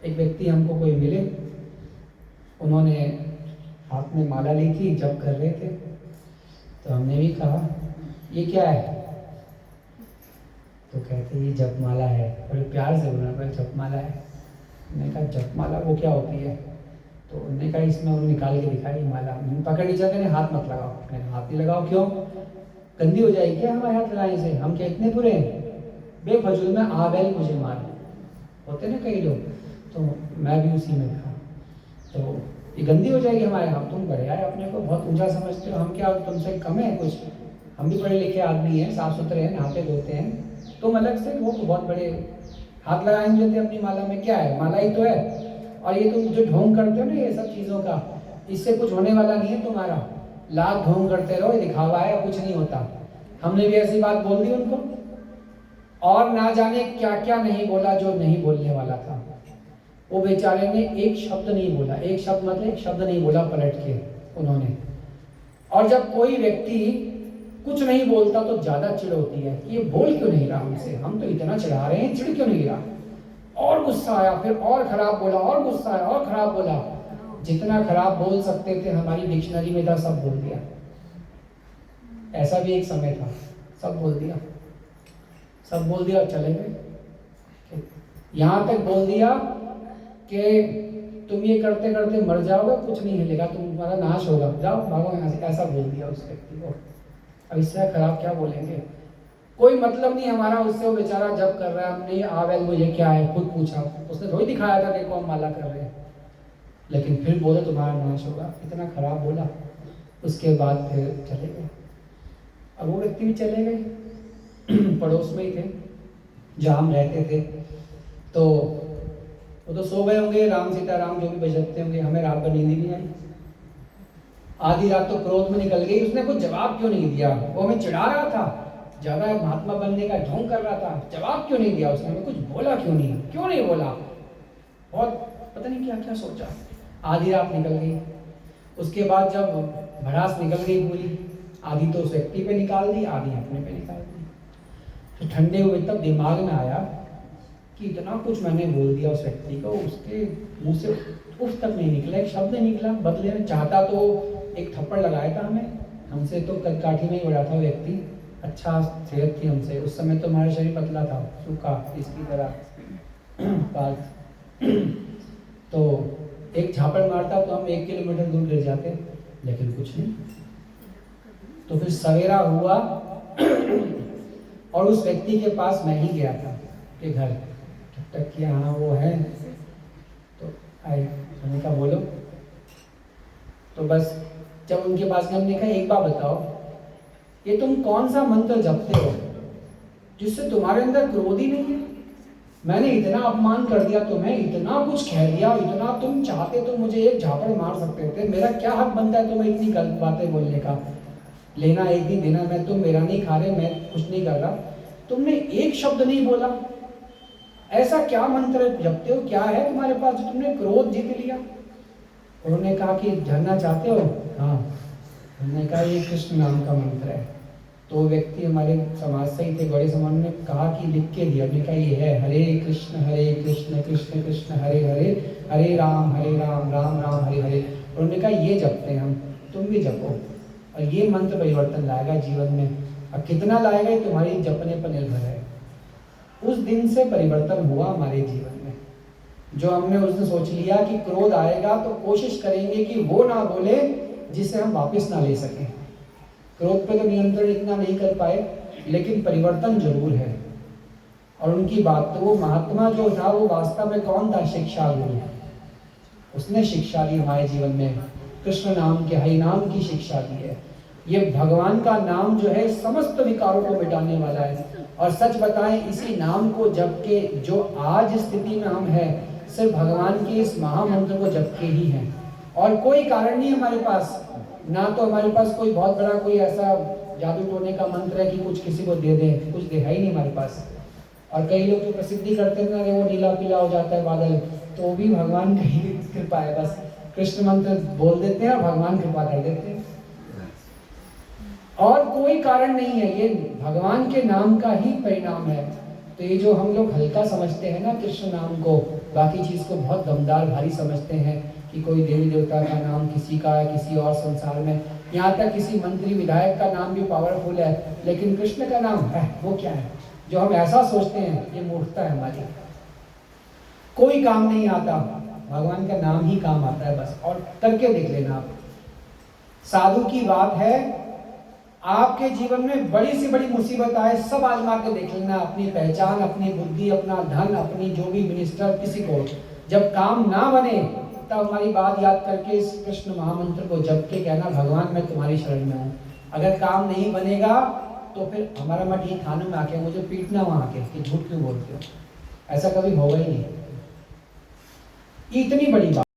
एक व्यक्ति हमको कोई मिले, उन्होंने हाथ में माला ली थी, जप कर रहे थे। तो हमने भी कहा ये क्या है? तो कहते ये जप माला है। बड़े प्यार से बोला भाई जप माला है। मैंने कहा जप माला वो क्या होती है? तो उन्होंने कहा इसमें उन्होंने निकाल के दिखाई माला। पकड़ लीजिए, कहने हाथ मत लगाओ। मैंने हाथ नहीं लगाओ, क्यों? गंदी हो जाएगी क्या हमारे हाथ लगाने से? हम क्या इतने बुरे हैं? बेफजूल में आवेल मुझे मार होते ना कई लोग, तो मैं भी उसी में था। तो ये गंदी हो जाएगी हमारे हाथ। तुम बड़े आए, अपने को बहुत ऊंचा समझते हो, हम क्या तुमसे कम है कुछ? हम भी पढ़े लिखे आदमी हैं, साफ सुथरे हैं, नहाते धोते हैं। तुम अलग से, वो तो बहुत बड़े हाथ लगाएंगे देते अपनी माला में। क्या है? माला ही तो है। और ये तुम जो ढोंग करते हो ना ये सब चीज़ों का, इससे कुछ होने वाला नहीं है तुम्हारा। लाख ढोंग करते रहो, ये दिखावा है, कुछ नहीं होता। हमने भी ऐसी बात बोल दी उनको, और ना जाने क्या क्या नहीं बोला जो नहीं बोलने वाला था। वो बेचारे ने एक शब्द नहीं बोला, एक शब्द मतलब एक शब्द नहीं बोला पलट के उन्होंने। और जब कोई व्यक्ति कुछ नहीं बोलता तो ज्यादा चिढ़ होती है कि ये बोल क्यों नहीं रहा हमसे, हम तो इतना चिढ़ा रहे हैं, चिढ़ क्यों नहीं रहा। और गुस्सा आया, फिर और खराब बोला, और गुस्सा आया, और खराब बोला। जितना खराब बोल सकते थे हमारी डिक्शनरी में था सब बोल दिया। ऐसा भी एक समय था, सब बोल दिया, सब बोल दिया और चले गए। यहां तक बोल दिया कि तुम ये करते करते मर जाओगे, कुछ नहीं हिलेगा, तुम्हारा नाश होगा, जाओ भागो यहाँ से। ऐसा बोल दिया उस व्यक्ति को। अब इससे खराब क्या बोलेंगे? कोई मतलब नहीं हमारा उससे, वो बेचारा जब कर रहा है। हमने आवेल मुझे क्या है खुद पूछा, उसने थोड़ी दिखाया था देखो हम माला कर रहे हैं, लेकिन फिर बोले तुम्हारा नाश होगा। इतना खराब बोला। उसके बाद फिर चले गए। अब वो व्यक्ति भी चले गए, पड़ोस में ही थे जहाँ हम रहते थे। तो वो तो सो गए होंगे, राम सीताराम जो भी बजते होंगे। हमें रात भर नींद नहीं आई। आधी रात तो क्रोध में निकल गई। उसने कुछ जवाब क्यों नहीं दिया? वो हमें चिढ़ा रहा था, ज्यादा महात्मा बनने का ढोंग कर रहा था, जवाब क्यों नहीं दिया उसने? हमें कुछ बोला क्यों नहीं बोला? बहुत पता नहीं क्या क्या सोचा। आधी रात निकल गई। उसके बाद जब भड़ास निकल गई पूरी, आधी तो उस व्यक्ति पे निकाल दी, आधी अपने पे निकाल दी। तो ठंडे हुए तब दिमाग में आया कि इतना कुछ मैंने बोल दिया उस व्यक्ति को, उसके मुंह से उफ तक नहीं निकला, एक शब्द नहीं निकला। बदले में चाहता तो एक थप्पड़ लगाया था हमें, हमसे तो कदकाठी में ही बड़ा था व्यक्ति, अच्छा सेहत थी हमसे। उस समय तो हमारा शरीर पतला था, सूखा इसकी तरह तो एक झापड़ मारता तो हम 1 किलोमीटर दूर गिर जाते, लेकिन कुछ नहीं। तो फिर सवेरा हुआ और उस व्यक्ति के पास मैं ही गया था के घर। जब तक कि हाँ वो है तो आए, हमने कहा बोलो। तो बस जब उनके पास हमने कहा एक बात बताओ, ये तुम कौन सा मंत्र जपते हो जिससे तुम्हारे अंदर क्रोध ही नहीं है? मैंने इतना अपमान कर दिया तुम्हें, इतना कुछ कह दिया, इतना तुम चाहते तो मुझे एक झापड़ मार सकते थे। मेरा क्या हक बनता है तुम्हें इतनी गलत बातें बोलने का? लेना एक ही देना, मैं तुम मेरा नहीं खा रहे, मैं कुछ नहीं कर रहा। तुमने एक शब्द नहीं बोला। ऐसा क्या मंत्र जपते हो, क्या है तुम्हारे पास जो तुमने क्रोध जीत लिया? उन्होंने कहा कि जानना चाहते हो? हाँ। उन्होंने कहा ये कृष्ण नाम का मंत्र है। तो व्यक्ति हमारे समाज से ही थे, बड़े समाज ने कहा कि लिख के दिया। उन्होंने कहा ये है हरे कृष्ण कृष्ण कृष्ण हरे हरे, हरे राम राम राम हरे हरे। उन्होंने कहा ये जपते हैं हम, तुम भी जपो और ये मंत्र परिवर्तन लाएगा जीवन में। अब कितना लाएगा ये तुम्हारी जपने पर निर्भर है। उस दिन से परिवर्तन हुआ हमारे जीवन में। जो हमने उस दिन सोच लिया कि क्रोध आएगा तो कोशिश करेंगे कि वो ना बोले जिसे हम वापस ना ले सकें। क्रोध पे तो नियंत्रण इतना नहीं कर पाए, लेकिन परिवर्तन जरूर है। और उनकी बात तो, वो महात्मा जो था वो वास्तव में कौन था? शिक्षा गुरु। उसने शिक्षा दी हमारे जीवन में, कृष्ण नाम के, हरि नाम की शिक्षा दी है। ये भगवान का नाम जो है समस्त विकारों को मिटाने वाला है। और सच बताएं, इसी नाम को जप के जो आज स्थिति में हम हैं, सिर्फ भगवान के इस महामंत्र को जप के ही हैं। और कोई कारण नहीं हमारे पास, ना तो हमारे पास कोई बहुत बड़ा कोई ऐसा जादू टोने का मंत्र है कि कुछ किसी को दे दे, कुछ दे है ही नहीं हमारे पास। और कई लोग जो प्रसिद्धि करते हैं ना, वो नीला पीला हो जाता है बादल, तो वो भी भगवान की ही कृपा है। बस कृष्ण मंत्र बोल देते हैं और भगवान कृपा कर देते हैं, और कोई कारण नहीं है। ये भगवान के नाम का ही परिणाम है। तो ये जो हम लोग हल्का समझते हैं ना कृष्ण नाम को, बाकी चीज़ को बहुत दमदार भारी समझते हैं कि कोई देवी देवता का नाम किसी का है किसी और संसार में, यहाँ तक किसी मंत्री विधायक का नाम भी पावरफुल है, लेकिन कृष्ण का नाम है वो क्या है? जो हम ऐसा सोचते हैं ये मूर्खता है हमारी। कोई काम नहीं आता, भगवान का नाम ही काम आता है बस। और करके देख लेना आप, साधु की बात है, आपके जीवन में बड़ी से बड़ी मुसीबत आए सब आजमा के देख लेना, अपनी पहचान, अपनी बुद्धि, अपना धन, अपनी जो भी मिनिस्टर किसी को, जब काम ना बने तब हमारी बात याद करके इस कृष्ण महामंत्र को जप के कहना, भगवान मैं तुम्हारी शरण में हूँ। अगर काम नहीं बनेगा तो फिर हमारा मठ ही थानों में आके मुझे पीटना वहाँ आके कि झूठ क्यों बोलते हो, ऐसा कभी होगा ही नहीं। इतनी बड़ी बात।